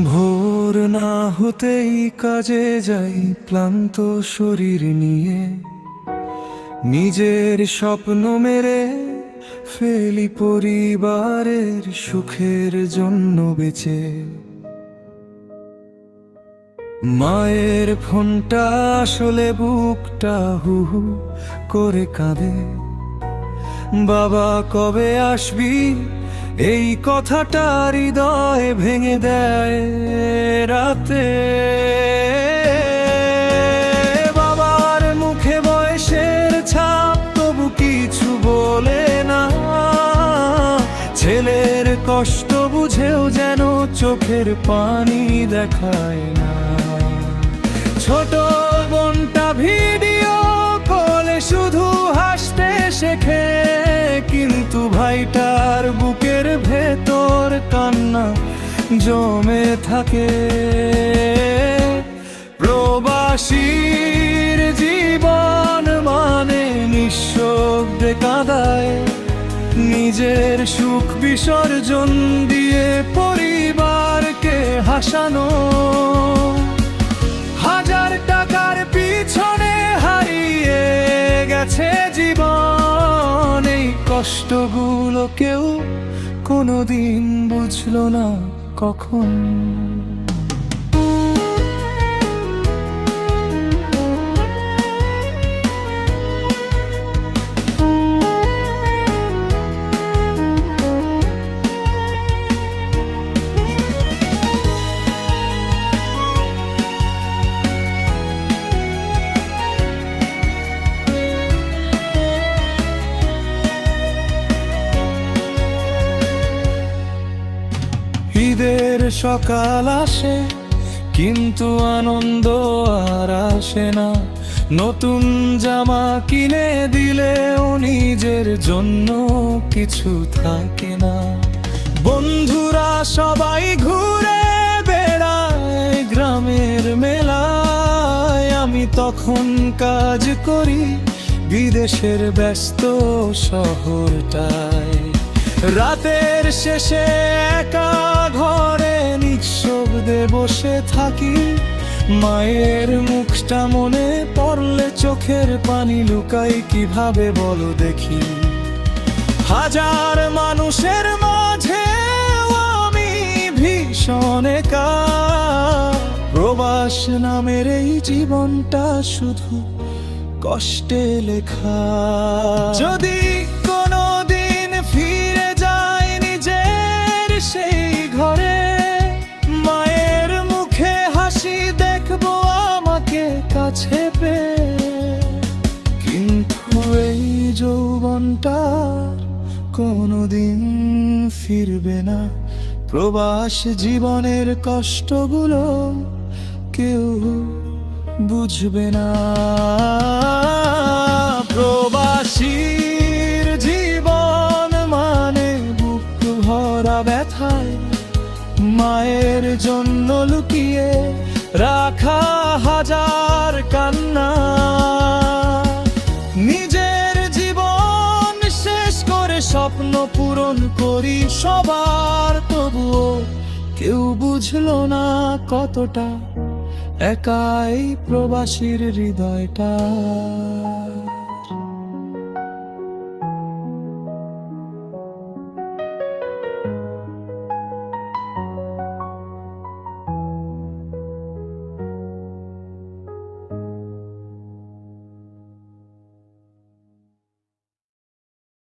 ভোর না হতেই কাজে যাই ক্লান্ত শরীর নিয়ে, নিজের স্বপ্ন মেরে ফেলি পরিবারের সুখের জন্য বেঁচে। মায়ের ফোনটা আসলে বুকটা হু হু করে কাঁদে, বাবা কবে আসবি এই কথাটা হৃদয় ভেঙে দেয় রাতে। বাবার মুখে বয়সের ছাপ তবু কিছু বলে না, ছেলের কষ্ট বুঝেও যেন চোখের পানি দেখায় না। ছোট বোনটা ভিডিও কলে শুধু হাসতে শেখে, কিন্তু ভাইটার বুকের ভেতর কান্না জমে থাকে। প্রবাসীর জীবন মানে নিঃশব্দে কাঁদায়, নিজের সুখ বিসর্জন দিয়ে পরিবারকে হাসানো। হাজার টাকার পিছনে হারিয়ে গেছে জীবন, এই কষ্টগুলো কেউ কোনোদিন বুঝলো না কখন। ঈদের সকাল আসে কিন্তু আনন্দ আর আসে না, নতুন জামা কিনে দিলেও নিজের জন্য কিছু থাকে না। বন্ধুরা সবাই ঘুরে বেড়ায় গ্রামের মেলায়, আমি তখন কাজ করি বিদেশের ব্যস্ত শহরটায়। রাতের শেষে একা ঘরে নিঃশব্দে বসে থাকি, মায়ের মুখটা মনে পড়লে চোখের পানি লুকাই কিভাবে বলো দেখি। হাজার মানুষের মাঝে আমি ভীষণ একা, প্রবাস নামের এই জীবনটা শুধু কষ্টে লেখা। যদি কোনোদিন ফিরে যাই নিজের সেই ঘরে, মায়ের মুখে হাসি দেখবো আমাকে কাছে পেয়ে। কিন্তু এই যৌবনটা কোনোদিন ফিরবে না, প্রবাস জীবনের কষ্টগুলো কেউ বুঝবে না। প্রবাসীর জীবন মানে বুক ভরা ব্যথায়, মায়ের জন্য লুকিয়ে রাখা হাজার কান্না। নিজের জীবন শেষ করে স্বপ্ন পূরণ করি সবার, তবুও কেউ বুঝলো না কতটা একাই প্রবাসীর হৃদয়টা।